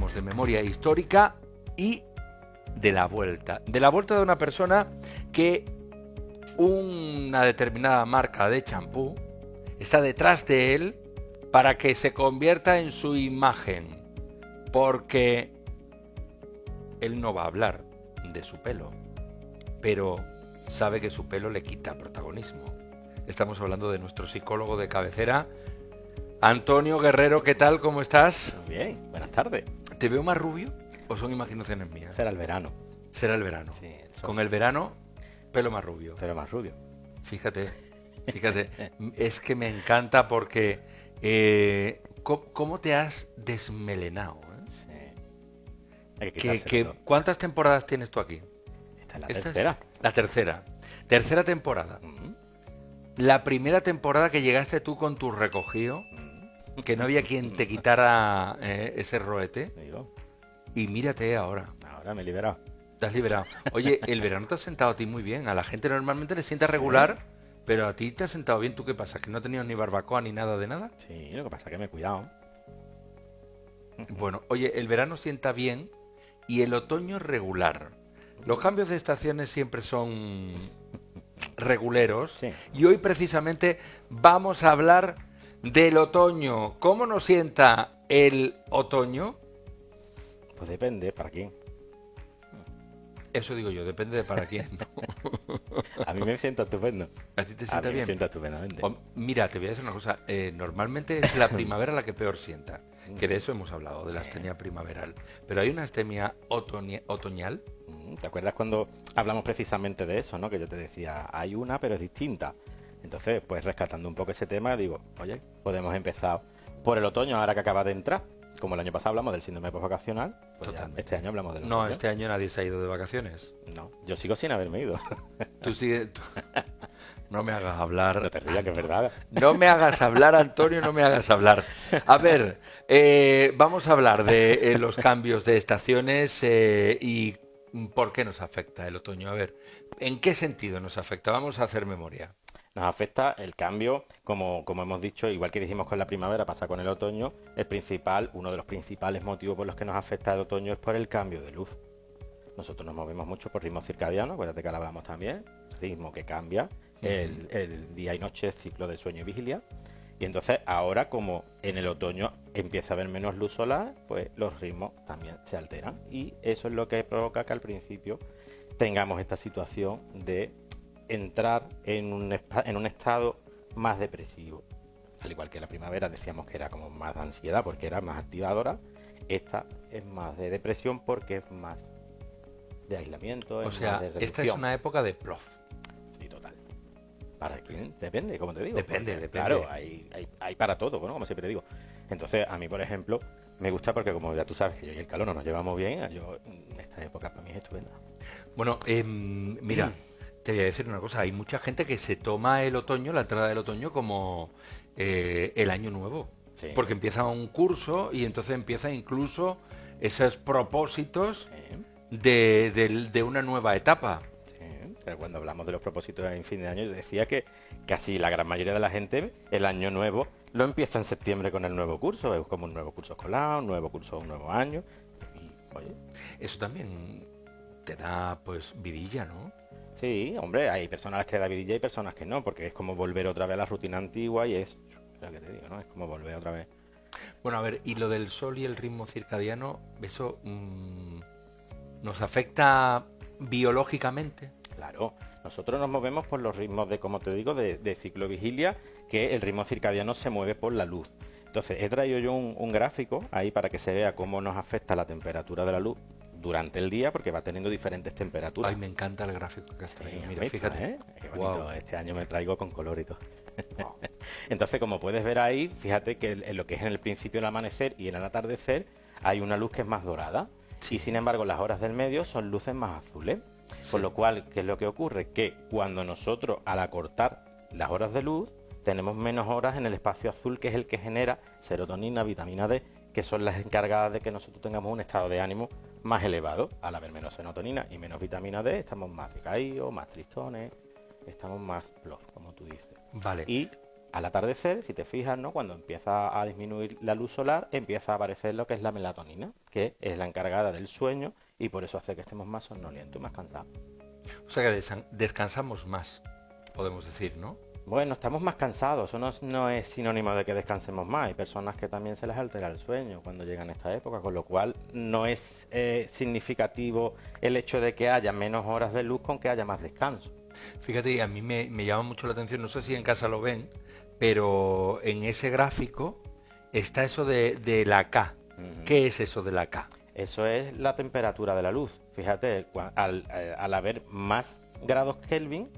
hablamos de memoria histórica y de la vuelta. De la vuelta de una persona que una determinada marca de champú está detrás de él para que se convierta en su imagen. Porque él no va a hablar de su pelo, pero sabe que su pelo le quita protagonismo. Estamos hablando de nuestro psicólogo de cabecera, Antonio Guerrero. ¿Qué tal? ¿Cómo estás? Muy bien, buenas tardes. ¿Te veo más rubio o son imaginaciones mías? Será el verano. Será el verano. Sí, Con el verano, pelo más rubio. Pero más rubio. Fíjate, es que me encanta porque ¿cómo te has desmelenado? Sí. Hay que quitárselo. ¿Cuántas temporadas tienes tú aquí? Esta es la Esta tercera. es la tercera. Tercera temporada. Mm, La primera temporada que llegaste tú con tu recogido, que no había quien te quitara ese roete. digo, Y mírate ahora, ahora me he liberado. te has liberado. Oye, el verano te ha sentado a ti muy bien. A la gente normalmente le sienta regular, pero a ti te ha sentado bien. ¿Tú qué pasa? ¿Que no has tenido ni barbacoa ni nada de nada? Sí, lo que pasa es que me he cuidado. Bueno, oye, el verano sienta bien y el otoño regular. Los cambios de estaciones siempre son reguleros. Sí. Y hoy precisamente vamos a hablar del otoño. ¿Cómo nos sienta el otoño? Pues depende, ¿para quién? Eso digo yo, depende de para quién. A mí me sienta estupendo. ¿A ti te A sienta mí me bien? sienta estupendamente. Mira, te voy a decir una cosa. Normalmente es la primavera la que peor sienta. Que de eso hemos hablado, de la astenia primaveral. Pero hay una astenia otoñal. ¿Te acuerdas cuando hablamos precisamente de eso, ¿no? Que yo te decía, hay una, pero es distinta. Entonces, pues rescatando un poco ese tema, digo, oye, podemos empezar por el otoño, ahora que acaba de entrar. Como el año pasado hablamos del síndrome postvacacional, pues Totalmente. este año hablamos del No, otoño. este año nadie se ha ido de vacaciones. No, yo sigo sin haberme ido. Tú sigue. No me hagas hablar. No te rías, que es verdad. No me hagas hablar, Antonio, no me hagas hablar. A ver, vamos a hablar de los cambios de estaciones y por qué nos afecta el otoño. A ver, ¿en qué sentido nos afecta? Vamos a hacer memoria. Nos afecta el cambio, como hemos dicho, igual que dijimos con la primavera, pasa con el otoño. Uno de los principales motivos por los que nos afecta el otoño es por el cambio de luz. Nosotros nos movemos mucho por ritmo circadiano, acuérdate que ahora hablamos también, ritmo que cambia, el día y noche, ciclo de sueño y vigilia. Y entonces ahora, como en el otoño empieza a haber menos luz solar, pues los ritmos también se alteran. Y eso es lo que provoca que al principio tengamos esta situación de entrar en un estado más depresivo. Al igual que la primavera decíamos que era como más de ansiedad porque era más activadora, esta es más de depresión porque es más de aislamiento. O es sea, más de esta es reducción. una época de plof. Sí, total. ¿Para quién? Depende, como te digo. Depende, Porque, depende. Claro, hay para todo, ¿no? Como siempre digo. Entonces, a mí, por ejemplo, me gusta porque como ya tú sabes que yo y el calor no nos llevamos bien, esta época para mí es estupenda. Bueno, mira, te voy a decir una cosa. Hay mucha gente que se toma el otoño, la entrada del otoño, como el año nuevo. Sí. Porque empieza un curso y entonces empieza incluso esos propósitos de una nueva etapa. Sí, pero cuando hablamos de los propósitos en fin de año, yo decía que casi la gran mayoría de la gente, el año nuevo, lo empieza en septiembre con el nuevo curso. Es como un nuevo curso escolar, un nuevo curso, un nuevo año. Y, oye, Eso también te da, pues, vidilla, ¿no? sí, hombre, hay personas a las que le da vidilla y personas que no, porque es como volver otra vez a la rutina antigua y es lo que te digo, ¿no? Es como volver otra vez. Bueno, a ver, y lo del sol y el ritmo circadiano, ¿eso nos afecta biológicamente? Claro, nosotros nos movemos por los ritmos de, como te digo, de ciclo vigilia, que el ritmo circadiano se mueve por la luz. Entonces, he traído yo un gráfico ahí para que se vea cómo nos afecta la temperatura de la luz durante el día, porque va teniendo diferentes temperaturas. Ay, me encanta el gráfico que has traído. Sí, Mira, ¿has visto, fíjate. Qué bonito. Guau. Este año me traigo con color y todo. Wow. Entonces, como puedes ver ahí, fíjate que en lo que es en el principio del amanecer y en el atardecer hay una luz que es más dorada. Sí. Y sin embargo, las horas del medio son luces más azules. Sí. Con lo cual, ¿qué es lo que ocurre? Que cuando nosotros, al acortar las horas de luz, tenemos menos horas en el espacio azul, que es el que genera serotonina, vitamina D, que son las encargadas de que nosotros tengamos un estado de ánimo más elevado. Al haber menos serotonina y menos vitamina D, estamos más decaídos, más tristones, estamos más plof, como tú dices. Vale. Y al atardecer, si te fijas, ¿no? Cuando empieza a disminuir la luz solar, empieza a aparecer lo que es la melatonina, que es la encargada del sueño y por eso hace que estemos más somnolientos y más cansados. O sea que descansamos más, podemos decir, ¿no? Bueno, estamos más cansados, eso no es sinónimo de que descansemos más. Hay personas que también se les altera el sueño cuando llegan a esta época, con lo cual no es significativo el hecho de que haya menos horas de luz con que haya más descanso. Fíjate, a mí me llama mucho la atención, no sé si en casa lo ven, pero en ese gráfico está eso de la K. ¿Qué es eso de la K? Eso es la temperatura de la luz. Fíjate, al haber más grados Kelvin,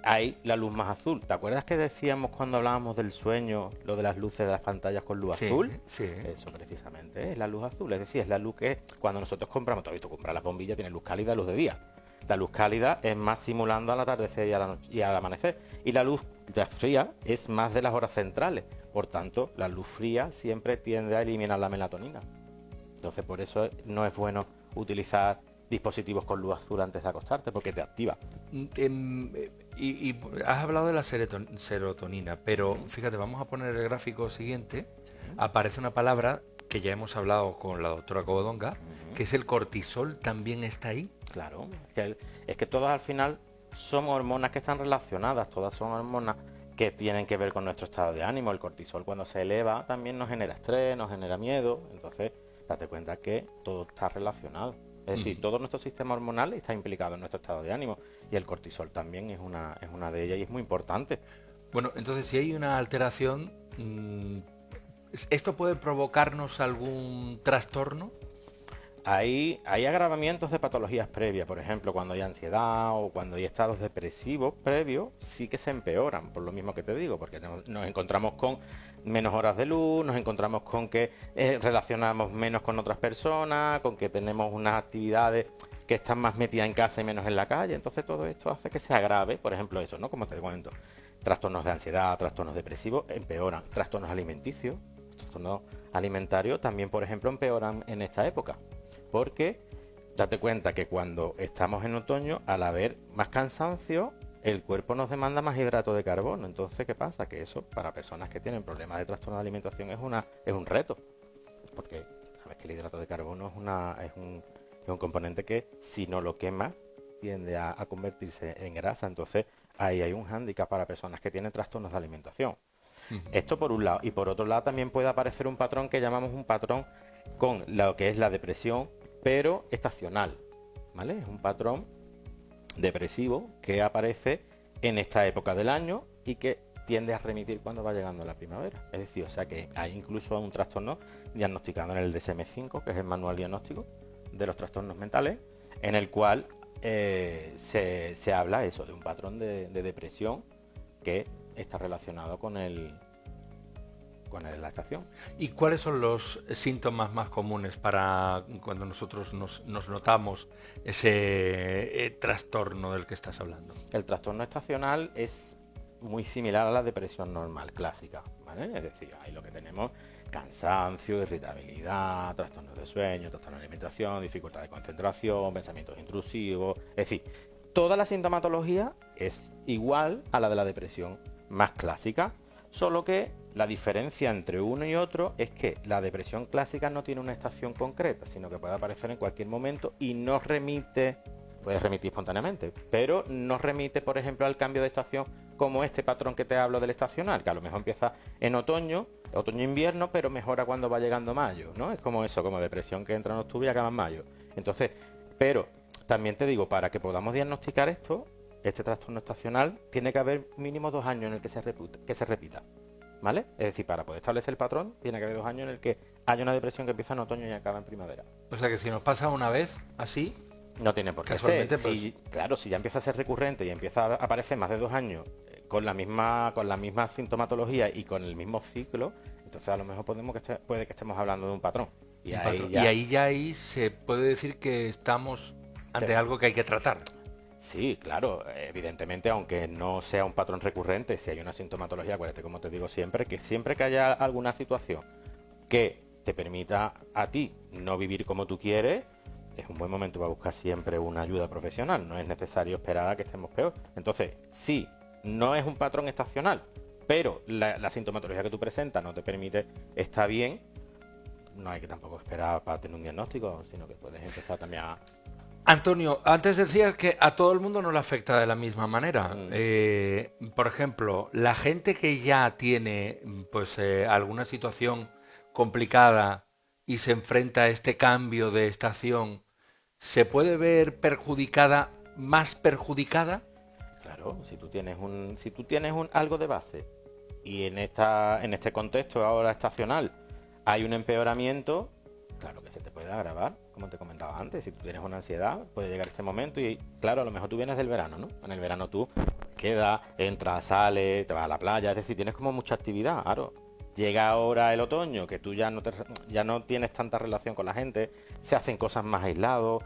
hay la luz más azul. ¿Te acuerdas que decíamos cuando hablábamos del sueño, lo de las luces de las pantallas con luz azul? Sí. Eso precisamente es la luz azul. Es decir, es la luz que cuando nosotros compramos, tú has visto comprar las bombillas, tiene luz cálida, luz de día. La luz cálida es más simulando al atardecer y al amanecer. Y la luz fría es más de las horas centrales. Por tanto, la luz fría siempre tiende a eliminar la melatonina. Entonces, por eso no es bueno utilizar dispositivos con luz azul antes de acostarte, porque te activa. Y has hablado de la serotonina, pero fíjate, vamos a poner el gráfico siguiente. Aparece una palabra que ya hemos hablado con la doctora Covadonga, que es el cortisol. ¿También está ahí? Claro, es que todas al final son hormonas que están relacionadas, todas son hormonas que tienen que ver con nuestro estado de ánimo. El cortisol, cuando se eleva, también nos genera estrés, nos genera miedo. Entonces, date cuenta que todo está relacionado. Es decir, todo nuestro sistema hormonal está implicado en nuestro estado de ánimo y el cortisol también es una de ellas y es muy importante. Bueno, entonces si hay una alteración, ¿esto puede provocarnos algún trastorno? Hay agravamientos de patologías previas, por ejemplo, cuando hay ansiedad o cuando hay estados depresivos previos, sí que se empeoran, por lo mismo que te digo, porque nos encontramos con menos horas de luz, nos encontramos con que relacionamos menos con otras personas, con que tenemos unas actividades que están más metidas en casa y menos en la calle. Entonces todo esto hace que se agrave, por ejemplo, eso, ¿no? Como te comento, trastornos de ansiedad, trastornos depresivos empeoran, trastornos alimenticios, trastornos alimentarios también, por ejemplo, empeoran en esta época. Porque date cuenta que cuando estamos en otoño, al haber más cansancio, el cuerpo nos demanda más hidrato de carbono. Entonces, ¿qué pasa? Que eso, para personas que tienen problemas de trastorno de alimentación, es un reto. Porque sabes que el hidrato de carbono es un componente que, si no lo quemas, tiende a convertirse en grasa. Entonces, ahí hay un hándicap para personas que tienen trastornos de alimentación. Esto por un lado. Y por otro lado, también puede aparecer un patrón que llamamos un patrón con lo que es la depresión, pero estacional, ¿vale? Es un patrón depresivo que aparece en esta época del año y que tiende a remitir cuando va llegando la primavera. Es decir, o sea que hay incluso un trastorno diagnosticado en el DSM-5, que es el manual diagnóstico de los trastornos mentales, en el cual se habla eso de un patrón de depresión que está relacionado con la estación. ¿Y cuáles son los síntomas más comunes para cuando nosotros nos notamos ese trastorno del que estás hablando? El trastorno estacional es muy similar a la depresión normal, clásica, ¿vale? Es decir, ahí lo que tenemos: cansancio, irritabilidad, trastornos de sueño, trastorno de alimentación, dificultad de concentración, pensamientos intrusivos. Es decir, toda la sintomatología es igual a la de la depresión más clásica, solo que la diferencia entre uno y otro es que la depresión clásica no tiene una estación concreta, sino que puede aparecer en cualquier momento y no remite, puede remitir espontáneamente, pero no remite, por ejemplo, al cambio de estación como este patrón que te hablo del estacional, que a lo mejor empieza en otoño-invierno, pero mejora cuando va llegando mayo, ¿no? Es como eso, como depresión que entra en octubre y acaba en mayo. Entonces, pero también te digo, para que podamos diagnosticar este trastorno estacional, tiene que haber mínimo 2 años en el que se repita. ¿Vale? Es decir, para poder establecer el patrón, tiene que haber 2 años en el que haya una depresión que empieza en otoño y acaba en primavera. O sea que si nos pasa una vez así, no tiene por qué ser. Claro, si ya empieza a ser recurrente y empieza a aparecer más de 2 años con la misma sintomatología y con el mismo ciclo, entonces a lo mejor puede que estemos hablando de un patrón. Y ahí se puede decir que estamos ante algo que hay que tratar. Sí, claro, evidentemente, aunque no sea un patrón recurrente, si hay una sintomatología, acuérdate, como te digo siempre, que siempre que haya alguna situación que te permita a ti no vivir como tú quieres, es un buen momento para buscar siempre una ayuda profesional. No es necesario esperar a que estemos peor. Entonces, si no es un patrón estacional, pero la sintomatología que tú presentas no te permite, está bien, no hay que tampoco esperar para tener un diagnóstico, sino que puedes empezar también a... Antonio, antes decías que a todo el mundo no le afecta de la misma manera. Por ejemplo, la gente que ya tiene pues alguna situación complicada y se enfrenta a este cambio de estación, ¿se puede ver perjudicada, más perjudicada? Claro, si tú tienes algo de base y en este contexto ahora estacional hay un empeoramiento, claro que se te puede agravar, como te comentaba antes. Si tú tienes una ansiedad, puede llegar este momento y, claro, a lo mejor tú vienes del verano, ¿no? En el verano tú quedas, entras, sales, te vas a la playa, es decir, tienes como mucha actividad, claro. Llega ahora el otoño, que tú ya no tienes tanta relación con la gente, se hacen cosas más aislados,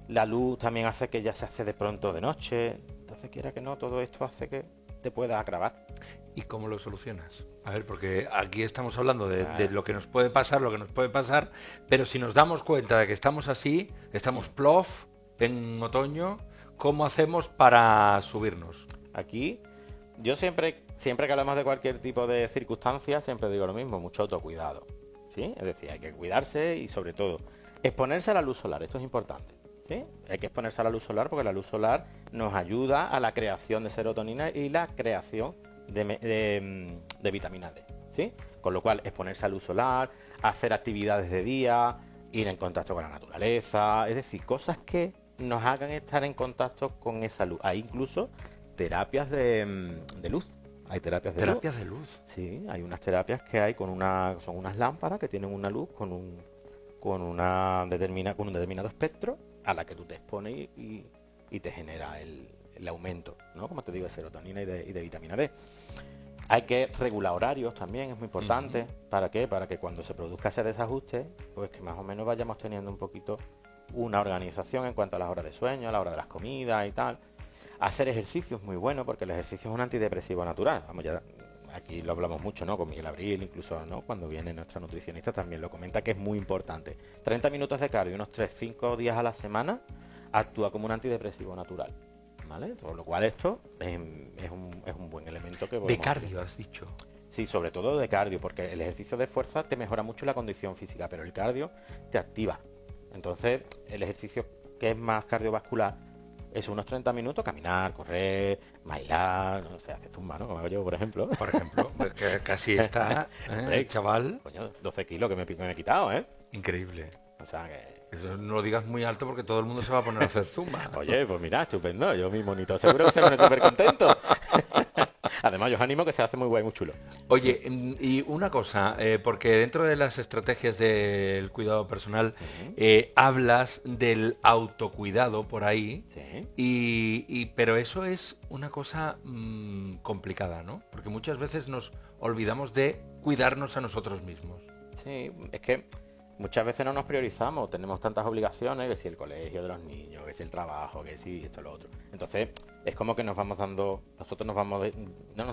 la luz también hace que ya se hace de pronto de noche, entonces quiera que no, todo esto hace que te pueda agravar. ¿Y cómo lo solucionas? A ver, porque aquí estamos hablando de lo que nos puede pasar, pero si nos damos cuenta de que estamos así, estamos plof en otoño, ¿cómo hacemos para subirnos? Aquí, yo siempre que hablamos de cualquier tipo de circunstancia, siempre digo lo mismo, mucho autocuidado, ¿sí? Es decir, hay que cuidarse y sobre todo, exponerse a la luz solar, esto es importante, ¿sí? Hay que exponerse a la luz solar porque la luz solar nos ayuda a la creación de serotonina y la creación de vitamina D, ¿sí? Con lo cual, exponerse a luz solar, hacer actividades de día, ir en contacto con la naturaleza, es decir, cosas que nos hagan estar en contacto con esa luz. Hay incluso terapias de luz. Hay terapias de luz. Sí, hay unas terapias que hay son unas lámparas que tienen una luz con un determinado espectro a la que tú te expones y te genera el aumento, ¿no? Como te digo, de serotonina y de vitamina D. Hay que regular horarios también, es muy importante. ¿Para qué? Para que cuando se produzca ese desajuste, pues que más o menos vayamos teniendo un poquito una organización en cuanto a las horas de sueño, a la hora de las comidas y tal. Hacer ejercicio es muy bueno porque el ejercicio es un antidepresivo natural. Vamos, ya aquí lo hablamos mucho, ¿no? Con Miguel Abril, incluso, ¿no? Cuando viene nuestra nutricionista también lo comenta, que es muy importante. 30 minutos de cardio, unos 3-5 días a la semana, actúa como un antidepresivo natural, ¿vale? Por lo cual esto es un buen elemento que... De cardio, has dicho. Sí, sobre todo de cardio, porque el ejercicio de fuerza te mejora mucho la condición física, pero el cardio te activa. Entonces, el ejercicio que es más cardiovascular es unos 30 minutos, caminar, correr, bailar, no sé, hacer zumba, ¿no? Como hago yo, por ejemplo. Por ejemplo, que casi está, el chaval. Coño, 12 kilos que me he quitado, ¿eh? Increíble. O sea que... Eso no lo digas muy alto porque todo el mundo se va a poner a hacer zumba. Oye, pues mira, estupendo. Yo mi monito seguro que se pone súper contento. Además, yo os animo que se hace muy guay, muy chulo. Oye, y una cosa, porque dentro de las estrategias del cuidado personal hablas del autocuidado por ahí, Sí. pero eso es una cosa complicada, ¿no? Porque muchas veces nos olvidamos de cuidarnos a nosotros mismos. Sí, es que muchas veces no nos priorizamos, tenemos tantas obligaciones, que si el colegio de los niños, que si el trabajo, que si esto, lo otro. Entonces, es como que no nos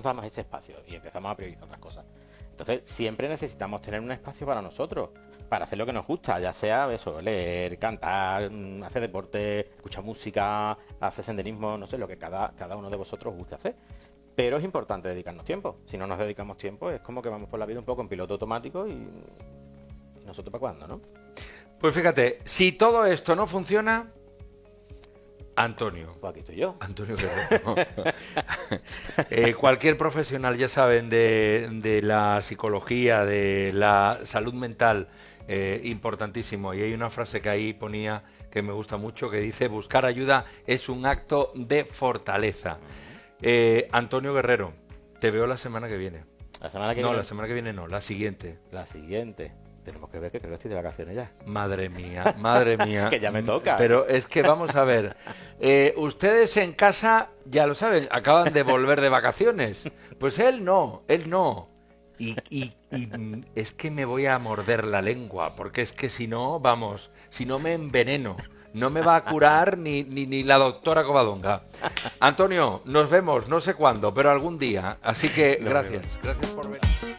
damos ese espacio y empezamos a priorizar otras cosas. Entonces, siempre necesitamos tener un espacio para nosotros, para hacer lo que nos gusta, ya sea eso, leer, cantar, hacer deporte, escuchar música, hacer senderismo, no sé, lo que cada uno de vosotros guste hacer. Pero es importante dedicarnos tiempo. Si no nos dedicamos tiempo, es como que vamos por la vida un poco en piloto automático y nosotros para cuándo, ¿no? Pues fíjate, si todo esto no funciona, Antonio. Pues aquí estoy yo. Antonio Guerrero. Cualquier profesional, ya saben, de la psicología, de la salud mental, importantísimo. Y hay una frase que ahí ponía que me gusta mucho, que dice: buscar ayuda es un acto de fortaleza. Antonio Guerrero, te veo la semana que viene. ¿La semana que viene? No, la semana que viene no, la siguiente. La siguiente. Tenemos que ver que creo que estoy de vacaciones ya. Madre mía, madre mía. Que ya me toca. Pero es que vamos a ver. Ustedes en casa, ya lo saben, acaban de volver de vacaciones. Pues él no, él no. Y es que me voy a morder la lengua, porque es que si no, vamos, si no me enveneno. No me va a curar ni la doctora Covadonga. Antonio, nos vemos, no sé cuándo, pero algún día. Así que gracias. Gracias por venir.